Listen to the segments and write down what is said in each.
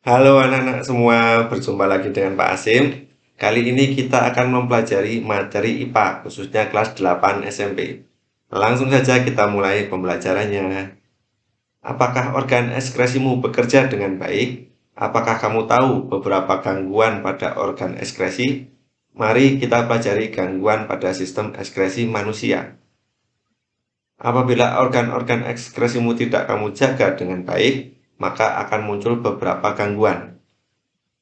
Halo anak-anak semua, berjumpa lagi dengan Pak Asim. Kali ini kita akan mempelajari materi IPA, khususnya kelas 8 SMP. Langsung saja kita mulai pembelajarannya. Apakah organ ekskresimu bekerja dengan baik? Apakah kamu tahu beberapa gangguan pada organ ekskresi? Mari kita pelajari gangguan pada sistem ekskresi manusia. Apabila organ-organ ekskresimu tidak kamu jaga dengan baik, maka akan muncul beberapa gangguan.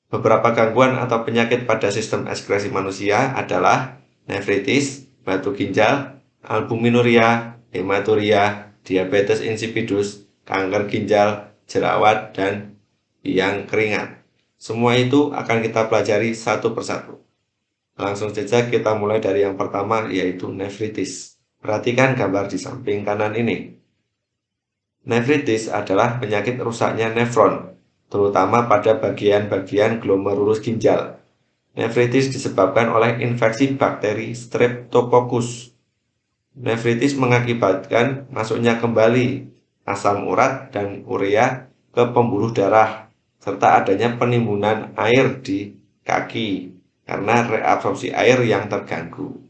Beberapa gangguan atau penyakit pada sistem ekskresi manusia adalah nefritis, batu ginjal, albuminuria, hematuria, diabetes insipidus, kanker ginjal, jerawat, dan biang keringat. Semua itu akan kita pelajari satu persatu. Langsung saja kita mulai dari yang pertama, yaitu nefritis. Perhatikan gambar di samping kanan ini. Nefritis adalah penyakit rusaknya nefron, terutama pada bagian-bagian glomerulus ginjal. Nefritis disebabkan oleh infeksi bakteri Streptococcus. Nefritis mengakibatkan masuknya kembali asam urat dan urea ke pembuluh darah, serta adanya penimbunan air di kaki karena reabsorpsi air yang terganggu.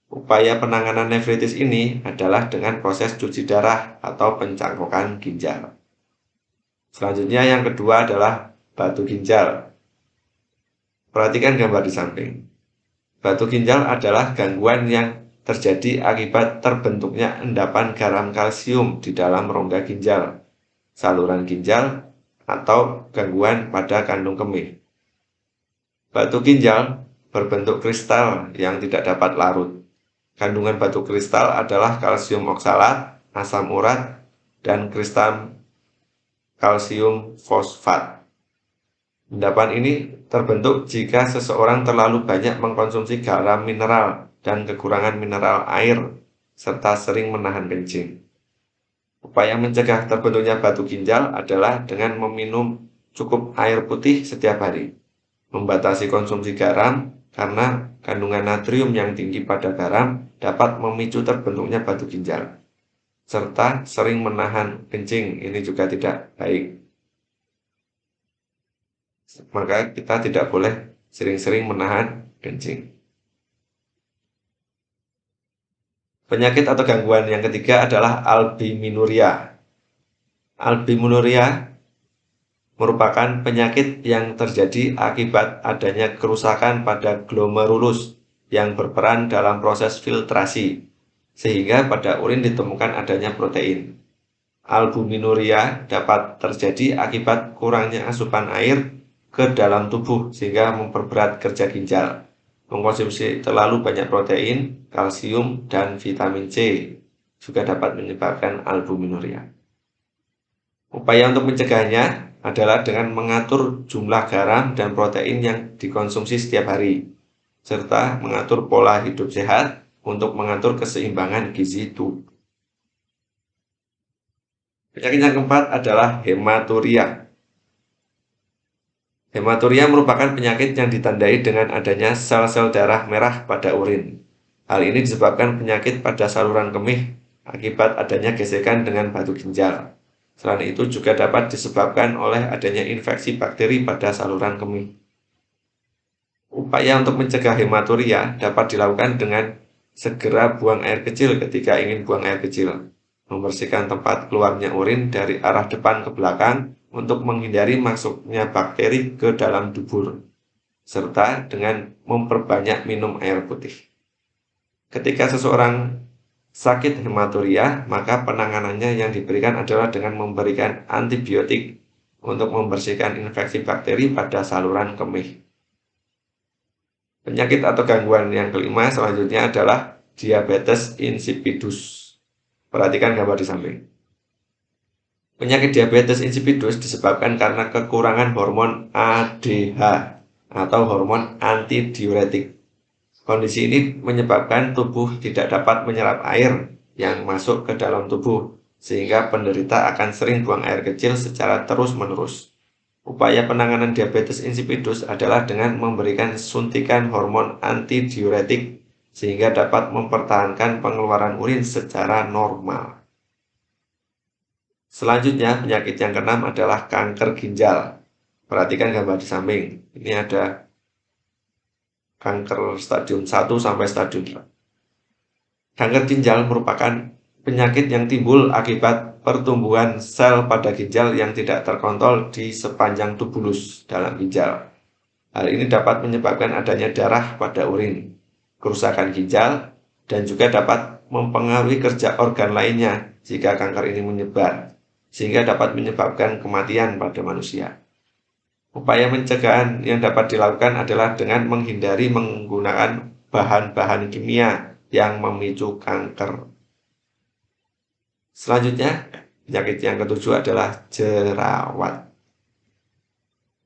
Upaya penanganan nefritis ini adalah dengan proses cuci darah atau pencangkokan ginjal. Selanjutnya yang kedua adalah batu ginjal. Perhatikan gambar di samping. Batu ginjal adalah gangguan yang terjadi akibat terbentuknya endapan garam kalsium di dalam rongga ginjal, saluran ginjal, atau gangguan pada kandung kemih. Batu ginjal berbentuk kristal yang tidak dapat larut. Kandungan batu kristal adalah kalsium oksalat, asam urat, dan kristal kalsium fosfat. Endapan ini terbentuk jika seseorang terlalu banyak mengkonsumsi garam mineral dan kekurangan mineral air, serta sering menahan kencing. Upaya mencegah terbentuknya batu ginjal adalah dengan meminum cukup air putih setiap hari, membatasi konsumsi garam karena kandungan natrium yang tinggi pada garam dapat memicu terbentuknya batu ginjal, serta sering menahan kencing, ini juga tidak baik. Maka kita tidak boleh sering-sering menahan kencing. Penyakit atau gangguan yang ketiga adalah albuminuria. Albuminuria merupakan penyakit yang terjadi akibat adanya kerusakan pada glomerulus yang berperan dalam proses filtrasi, sehingga pada urin ditemukan adanya protein. Albuminuria dapat terjadi akibat kurangnya asupan air ke dalam tubuh sehingga memperberat kerja ginjal. Mengkonsumsi terlalu banyak protein, kalsium, dan vitamin C juga dapat menyebabkan albuminuria. Upaya untuk mencegahnya adalah dengan mengatur jumlah garam dan protein yang dikonsumsi setiap hari, serta mengatur pola hidup sehat untuk mengatur keseimbangan gizi tubuh. Penyakit yang keempat adalah hematuria. Hematuria merupakan penyakit yang ditandai dengan adanya sel-sel darah merah pada urin. Hal ini disebabkan penyakit pada saluran kemih akibat adanya gesekan dengan batu ginjal. Selain itu juga dapat disebabkan oleh adanya infeksi bakteri pada saluran kemih. Upaya untuk mencegah hematuria dapat dilakukan dengan segera buang air kecil ketika ingin buang air kecil, membersihkan tempat keluarnya urin dari arah depan ke belakang untuk menghindari masuknya bakteri ke dalam dubur, serta dengan memperbanyak minum air putih. Ketika seseorang sakit hematuria, maka penanganannya yang diberikan adalah dengan memberikan antibiotik untuk membersihkan infeksi bakteri pada saluran kemih. Penyakit atau gangguan yang kelima selanjutnya adalah diabetes insipidus. Perhatikan gambar di samping. Penyakit diabetes insipidus disebabkan karena kekurangan hormon ADH atau hormon antidiuretik. Kondisi ini menyebabkan tubuh tidak dapat menyerap air yang masuk ke dalam tubuh, sehingga penderita akan sering buang air kecil secara terus-menerus. Upaya penanganan diabetes insipidus adalah dengan memberikan suntikan hormon antidiuretik sehingga dapat mempertahankan pengeluaran urin secara normal. Selanjutnya, penyakit yang keenam adalah kanker ginjal. Perhatikan gambar di samping. Ini ada kanker stadium 1 sampai stadium 4. Kanker ginjal merupakan penyakit yang timbul akibat pertumbuhan sel pada ginjal yang tidak terkontrol di sepanjang tubulus dalam ginjal. Hal ini dapat menyebabkan adanya darah pada urin, kerusakan ginjal, dan juga dapat mempengaruhi kerja organ lainnya jika kanker ini menyebar, sehingga dapat menyebabkan kematian pada manusia. Upaya pencegahan yang dapat dilakukan adalah dengan menghindari menggunakan bahan-bahan kimia yang memicu kanker. Selanjutnya, penyakit yang ketujuh adalah jerawat.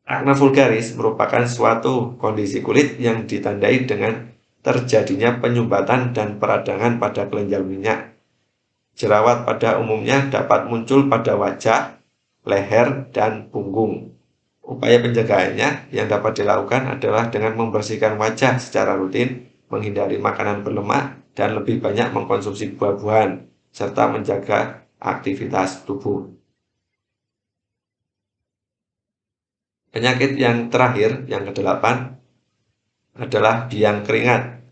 Akne vulgaris merupakan suatu kondisi kulit yang ditandai dengan terjadinya penyumbatan dan peradangan pada kelenjar minyak. Jerawat pada umumnya dapat muncul pada wajah, leher, dan punggung. Upaya penjagaannya yang dapat dilakukan adalah dengan membersihkan wajah secara rutin, menghindari makanan berlemak, dan lebih banyak mengkonsumsi buah-buahan, serta menjaga aktivitas tubuh. Penyakit yang terakhir, yang kedelapan, adalah biang keringat.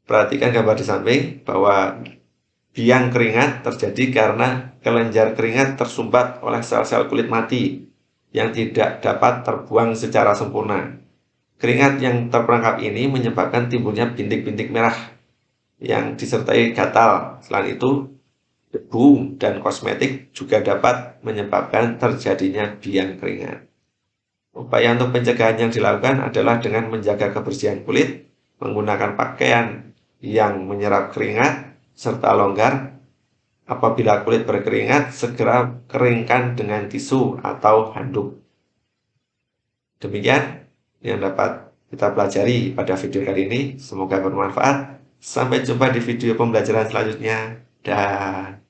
Perhatikan gambar di samping bahwa biang keringat terjadi karena kelenjar keringat tersumbat oleh sel-sel kulit mati yang tidak dapat terbuang secara sempurna. Keringat yang terperangkap ini menyebabkan timbulnya bintik-bintik merah yang disertai gatal. Selain itu, debu dan kosmetik juga dapat menyebabkan terjadinya biang keringat. Upaya untuk pencegahan yang dilakukan adalah dengan menjaga kebersihan kulit, menggunakan pakaian yang menyerap keringat, serta longgar. Apabila kulit berkeringat, segera keringkan dengan tisu atau handuk. Demikian yang dapat kita pelajari pada video kali ini. Semoga bermanfaat. Sampai jumpa di video pembelajaran selanjutnya. Dah.